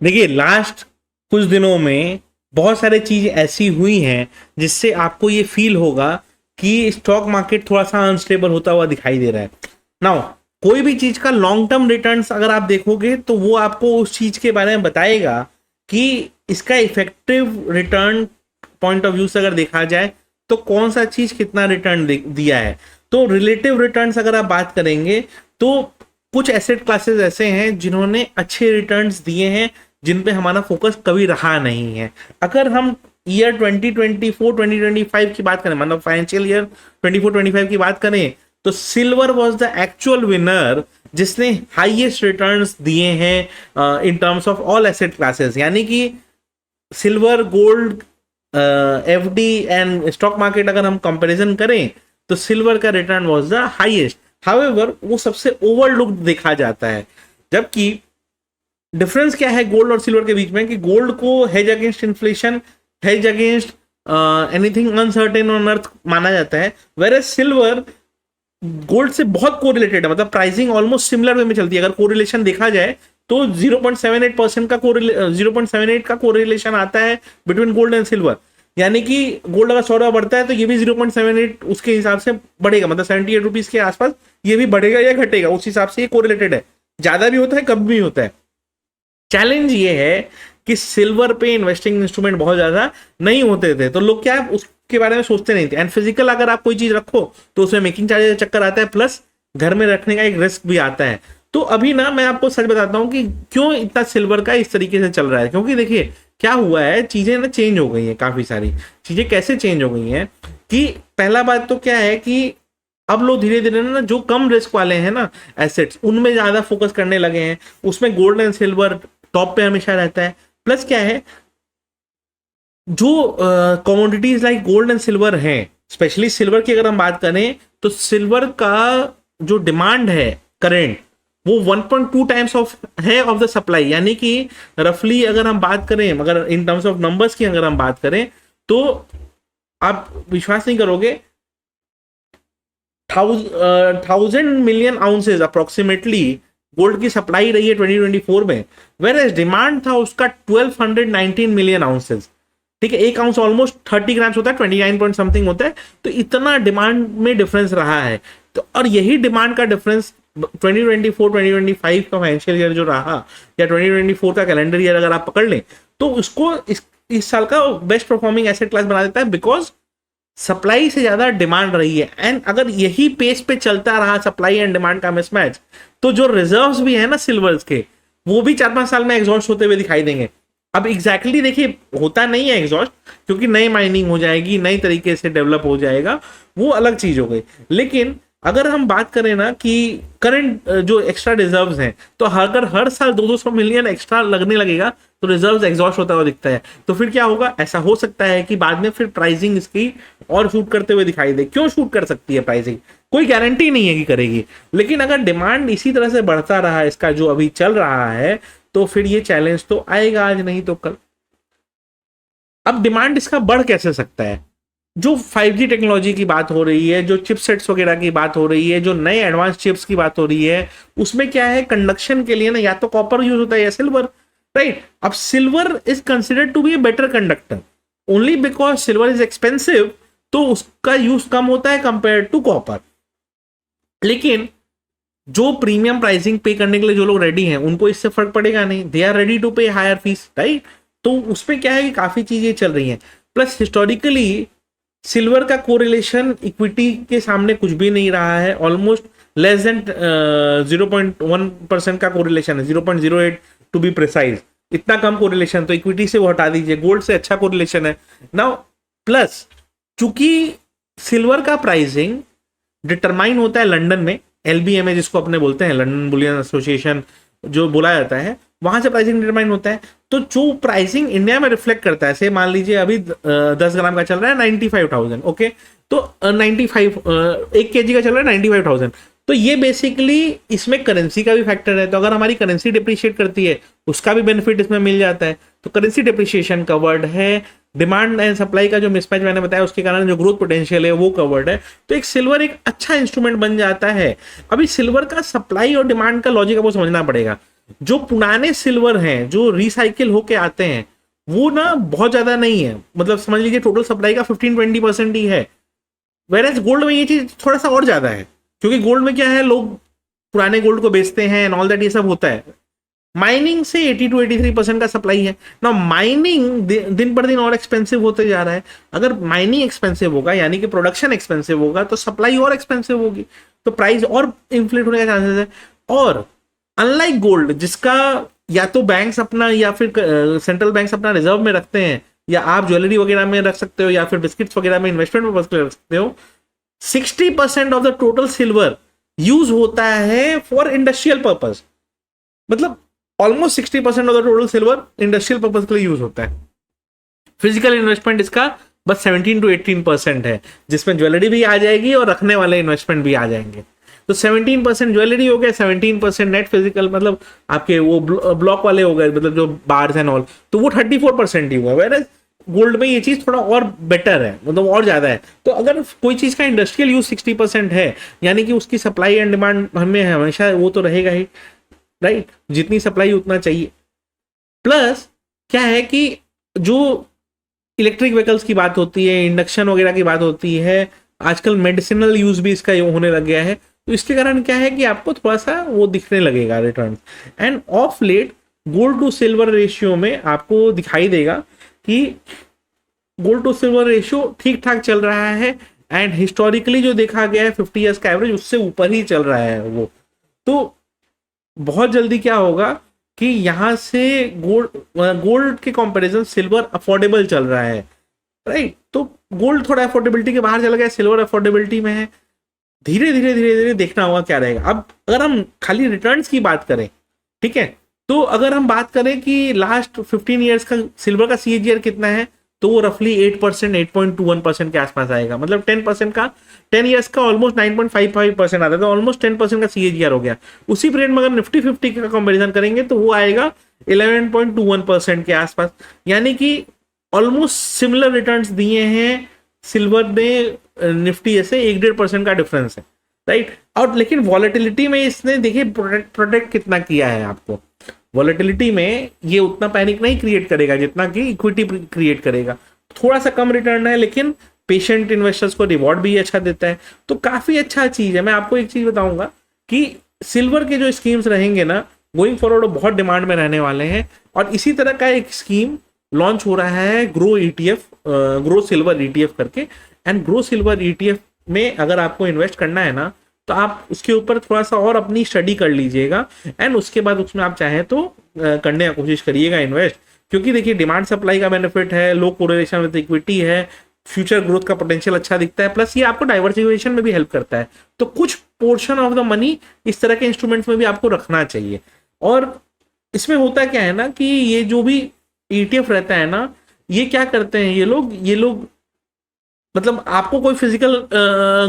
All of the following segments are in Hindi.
देखिए लास्ट कुछ दिनों में बहुत सारी चीजें ऐसी हुई हैं जिससे आपको ये फील होगा कि स्टॉक मार्केट थोड़ा सा अनस्टेबल होता हुआ दिखाई दे रहा है। नाउ कोई भी चीज का लॉन्ग टर्म रिटर्न्स अगर आप देखोगे तो वो आपको उस चीज के बारे में बताएगा कि इसका effective return point of view से अगर देखा जाए तो कौन सा चीज कितना रिटर्न दिया है। तो रिलेटिव रिटर्न्स अगर आप बात करेंगे तो कुछ एसेट क्लासेस ऐसे हैं जिन्होंने अच्छे रिटर्न्स दिए हैं जिन पे हमारा फोकस कभी रहा नहीं है। अगर हम ईयर 2024-2025 की बात करें, मतलब फाइनेंशियल ईयर 24-25 की बात करें, तो silver was the actual winner जिसने हाईएस्ट रिटर्न्स दिए हैं in terms of all asset classes. यानी कि silver, gold, FD and stock market अगर हम कंपैरिजन करें तो सिल्वर का return was the highest. However वो सबसे ओवरलुक्ड देखा जाता है, जबकि डिफरेंस क्या है गोल्ड और सिल्वर के बीच में कि गोल्ड को hedge against inflation, hedge against anything uncertain on earth माना जाता है, वेयर सिल्वर गोल्ड से बहुत कोरिलेटेड है, मतलब प्राइसिंग ऑलमोस्ट सिमिलर वे में चलती है। अगर कोरिलेशन देखा जाए तो 0.78% का 0.78 का कोरिलेशन आता है बिटवीन गोल्ड एंड सिल्वर। यानी कि गोल्ड अगर 100 बढ़ता है तो ये भी 0.78 उसके हिसाब से बढ़ेगा, मतलब 78 रुपीज के आसपास ये भी बढ़ेगा या घटेगा, उस हिसाब से ये कोरिलेटेड है। ज्यादा भी होता है, कम भी होता है। चैलेंज ये है कि सिल्वर पे इन्वेस्टिंग इंस्ट्रूमेंट बहुत ज्यादा नहीं होते थे, तो लोग क्या उसके बारे में सोचते नहीं थे। एंड फिजिकल अगर आप कोई चीज रखो तो उसमें मेकिंग चार्जेस चक्कर आता है, प्लस घर में रखने का एक रिस्क भी आता है। तो अभी ना मैं आपको सच बताता हूँ कि क्यों इतना सिल्वर का इस तरीके से चल रहा है, क्योंकि देखिए क्या हुआ है, चीजें ना चेंज हो गई हैं, काफी सारी चीजें कैसे चेंज हो गई हैं कि पहला बात तो क्या है कि अब लोग धीरे धीरे ना जो कम रिस्क वाले हैं ना एसेट्स, उनमें ज्यादा फोकस करने लगे हैं। उसमें गोल्ड एंड सिल्वर टॉप पे हमेशा रहता है। प्लस क्या है, जो commodities like gold and silver हैं, स्पेशली सिल्वर की अगर हम बात करें तो सिल्वर का जो डिमांड है करेंट वो 1.2 टाइम्स ऑफ है ऑफ द सप्लाई। यानी कि रफली अगर हम बात करें, मगर इन टर्म्स ऑफ नंबर्स की अगर हम बात करें तो आप विश्वास नहीं करोगे, 1000 मिलियन आउंसेज अप्रोक्सीमेटली गोल्ड की सप्लाई रही है 2024 में, वेयर एज डिमांड था उसका 1219 मिलियन आउंसेज। ठीक है, एक आउंस ऑलमोस्ट 30 ग्राम्स होता है, 29 पॉइंट समथिंग होता है। तो इतना डिमांड में डिफरेंस रहा है। तो और यही डिमांड का डिफरेंस 2024-2025 का फाइनेंशियल ईयर जो रहा, या 2024 का कैलेंडर ईयर अगर आप पकड़ लें, तो उसको इस साल का बेस्ट परफॉर्मिंग एसेट क्लास बना देता है, बिकॉज सप्लाई से ज्यादा डिमांड रही है। एंड अगर यही पेस पे चलता रहा सप्लाई एंड डिमांड का मिसमैच, तो जो रिजर्व्स भी है ना सिल्वर्स के, वो भी 4-5 साल में एग्जॉस्ट होते हुए दिखाई देंगे। अब एग्जैक्टली देखिए होता नहीं है एग्जॉस्ट, क्योंकि नई माइनिंग हो जाएगी, नई तरीके से डेवलप हो जाएगा, वो अलग चीज हो गई। लेकिन अगर हम बात करें ना कि करंट जो एक्स्ट्रा रिजर्व्स हैं, तो अगर हर साल 200 मिलियन एक्स्ट्रा लगने लगेगा तो रिजर्व्स एग्जॉस्ट होता हुआ दिखता है। तो फिर क्या होगा, ऐसा हो सकता है कि बाद में फिर प्राइसिंग इसकी और शूट करते हुए दिखाई दे। क्यों शूट कर सकती है प्राइसिंग, कोई गारंटी नहीं है कि करेगी, लेकिन अगर डिमांड इसी तरह से बढ़ता रहा इसका जो अभी चल रहा है, तो फिर ये चैलेंज तो आएगा आज नहीं तो कल। अब डिमांड इसका बढ़ कैसे सकता है, जो 5G टेक्नोलॉजी की बात हो रही है, जो चिपसेट्स वगैरह की बात हो रही है, जो नए एडवांस चिप्स की बात हो रही है, उसमें क्या है कंडक्शन के लिए ना या तो कॉपर यूज होता है या सिल्वर, राइट। अब silver is considered to be a better conductor only because silver is expensive, तो उसका यूज कम होता है कंपेयर टू कॉपर। लेकिन जो प्रीमियम प्राइसिंग पे करने के लिए जो लोग रेडी हैं उनको इससे फर्क पड़ेगा नहीं, दे आर रेडी टू पे हायर फीस, राइट। तो उसमें क्या है कि काफी चीजें चल रही हैं। प्लस हिस्टोरिकली सिल्वर का कोरिलेशन इक्विटी के सामने कुछ भी नहीं रहा है, ऑलमोस्ट लेस देन 0.1% का कोरिलेशन है, 0.08 टू बी प्रिसाइज। इतना कम कोरिलेशन, तो इक्विटी से वो हटा दीजिए, गोल्ड से अच्छा कोरिलेशन है नाउ। प्लस चूंकि सिल्वर का प्राइसिंग डिटरमाइन होता है लंदन में, LBMA जिसको अपने बोलते हैं, लंदन बुलियन एसोसिएशन जो बोला जाता है, वहां से प्राइसिंग डिटरमाइन होता है। तो जो प्राइसिंग इंडिया में रिफ्लेक्ट करता है, से मान लीजिए अभी 10 ग्राम का चल रहा है 95,000, ओके, तो 1 kg का चल रहा है 95,000। तो ये बेसिकली इसमें करेंसी का भी फैक्टर है। तो अगर हमारी करेंसी डिप्रिशिएट करती है उसका भी बेनिफिट इसमें मिल जाता है। तो करेंसी डिप्रिशिएशन कवर्ड है, डिमांड एंड सप्लाई का जो मिसमैच मैंने बताया उसके कारण जो ग्रोथ पोटेंशियल है वो कवर्ड है। तो एक सिल्वर एक अच्छा इंस्ट्रूमेंट बन जाता है। अभी सिल्वर का सप्लाई और डिमांड का लॉजिक आपको समझना पड़ेगा। जो पुराने सिल्वर हैं जो रिसाइकिल होके आते हैं वो ना बहुत ज्यादा नहीं है, मतलब समझ लीजिए टोटल सप्लाई का 15-20% ही है। वेरएज गोल्ड में ये चीज थोड़ा सा और ज्यादा है, क्योंकि गोल्ड में क्या है, लोग पुराने गोल्ड को बेचते हैं एंड ऑल दैट, ये सब होता है। माइनिंग से 80-83% का सप्लाई है ना। माइनिंग दिन पर दिन और एक्सपेंसिव होते जा रहा है। अगर माइनिंग एक्सपेंसिव होगा यानी कि प्रोडक्शन एक्सपेंसिव होगा तो सप्लाई और एक्सपेंसिव होगी, तो प्राइस और इन्फ्लेट होने का चांसेस है। और अनलाइक गोल्ड जिसका या तो बैंक्स अपना या फिर सेंट्रल बैंक्स अपना रिजर्व में रखते हैं, या आप ज्वेलरी वगैरह में रख सकते हो, या फिर बिस्किट्स वगैरह में इन्वेस्टमेंट पर्पज के लिए रख सकते हो। 60% of the total silver use होता है फॉर इंडस्ट्रियल पर्पज, मतलब almost 60% of the total silver industrial purpose के लिए यूज होता है। फिजिकल इन्वेस्टमेंट इसका बस 17-18% है, जिसमें ज्वेलरी भी आ जाएगी और रखने वाले इन्वेस्टमेंट भी आ जाएंगे। तो 17% ज्वेलरी हो गया, 17% नेट फिजिकल, मतलब आपके वो ब्लॉक वाले हो गए, मतलब जो बार्स एंड ऑल, तो वो 34% ही हुआ। वेयर गोल्ड में ये चीज थोड़ा और बेटर है, मतलब और ज्यादा है। तो अगर कोई चीज का इंडस्ट्रियल यूज 60% है, यानी कि उसकी सप्लाई एंड डिमांड हमें हमेशा वो तो रहेगा ही, राइट, जितनी सप्लाई उतना चाहिए। प्लस क्या है कि जो इलेक्ट्रिक व्हीकल्स की बात होती है, इंडक्शन वगैरह की बात होती है, आजकल मेडिसिनल यूज भी इसका होने लग गया है, तो इसके कारण क्या है कि आपको थोड़ा सा वो दिखने लगेगा return. And of late gold to silver ratio में आपको दिखाई देगा कि गोल्ड टू सिल्वर रेशियो ठीक ठाक चल रहा है, एंड हिस्टोरिकली जो देखा गया है 50 ईयर्स का एवरेज उससे ऊपर ही चल रहा है वो। तो बहुत जल्दी क्या होगा कि यहां से गोल्ड के कंपैरिजन सिल्वर अफोर्डेबल चल रहा है, राइट। तो गोल्ड थोड़ा अफोर्डेबिलिटी के बाहर चला गया, सिल्वर अफोर्डेबिलिटी में है। धीरे धीरे धीरे धीरे देखना होगा क्या रहेगा। अब अगर हम खाली रिटर्न्स की बात करें, ठीक है, तो अगर हम बात करें कि लास्ट 15 ईयर्स का सिल्वर का सीएजीआर कितना है, तो वो रफली 8%, 8.21% के आसपास आएगा। मतलब 10% का, 10 ईयर्स का ऑलमोस्ट 9.55% आता है, तो ऑलमोस्ट 10% का सीएजीआर हो गया। उसी पीरियड में अगर निफ्टी 50 का कंपेरिजन करेंगे तो वो आएगा 11.21% के आसपास, यानी कि ऑलमोस्ट सिमिलर रिटर्न्स दिए हैं सिल्वर ने निफ्टी जैसे, 1-1.5% का डिफरेंस है, राइट। और लेकिन वॉलेटिलिटी में इसने देखिए प्रोटेक्ट कितना किया है आपको। वॉलेटिलिटी में ये उतना पैनिक नहीं क्रिएट करेगा जितना कि इक्विटी क्रिएट करेगा। थोड़ा सा कम रिटर्न है लेकिन पेशेंट इन्वेस्टर्स को रिवॉर्ड भी अच्छा देता है, तो काफी अच्छा चीज है। मैं आपको एक चीज बताऊंगा कि सिल्वर के जो स्कीम्स रहेंगे ना गोइंग फॉरवर्ड बहुत डिमांड में रहने वाले हैं। और इसी तरह का एक स्कीम लॉन्च हो रहा है grow ETF, grow silver ETF करके। एंड ग्रो सिल्वर ईटीएफ में अगर आपको इन्वेस्ट करना है ना, तो आप उसके ऊपर थोड़ा सा और अपनी स्टडी कर लीजिएगा, एंड उसके बाद उसमें आप चाहें तो करने की कोशिश करिएगा इन्वेस्ट। क्योंकि देखिए डिमांड सप्लाई का बेनिफिट है, लो कोरिलेशन विद इक्विटी है, फ्यूचर ग्रोथ का पोटेंशियल अच्छा दिखता है, प्लस ये आपको डाइवर्सिफिकेशन में भी हेल्प करता है। तो कुछ पोर्शन ऑफ द मनी इस तरह के इंस्ट्रूमेंट्स में भी आपको रखना चाहिए। और इसमें होता क्या है ना कि ये जो भी ईटीएफ रहता है ना, ये क्या करते हैं ये लोग मतलब आपको कोई फिजिकल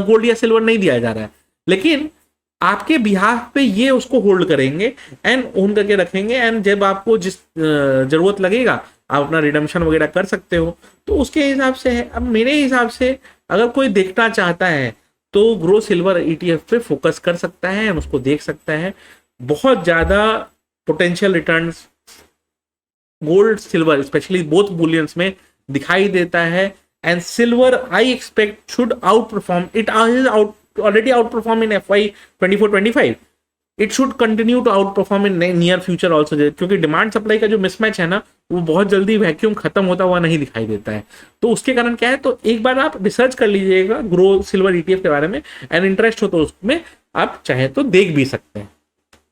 गोल्ड या सिल्वर नहीं दिया जा रहा है, लेकिन आपके बिहाफ पे ये उसको होल्ड करेंगे एंड ओन करके रखेंगे। एंड जब आपको जिस जरूरत लगेगा आप अपना रिडम्पशन वगैरह कर सकते हो। तो उसके हिसाब से है। अब मेरे हिसाब से अगर कोई देखना चाहता है तो ग्रो सिल्वर ईटीएफ पे फोकस कर सकता है, उसको देख सकता है। बहुत ज्यादा potential returns gold silver specially both bullions में दिखाई देता है। And silver I expect should out perform, it already outperform in FY 24-25. It should continue to outperform in near future also, क्योंकि डिमांड सप्लाई का जो मिसमैच है ना वो बहुत जल्दी वैक्यूम खत्म होता हुआ नहीं दिखाई देता है। तो उसके कारण क्या है, तो एक बार आप रिसर्च कर लीजिएगा ग्रो सिल्वर ईटीएफ के बारे में, एंड इंटरेस्ट हो तो उसमें आप चाहे तो देख भी सकते हैं।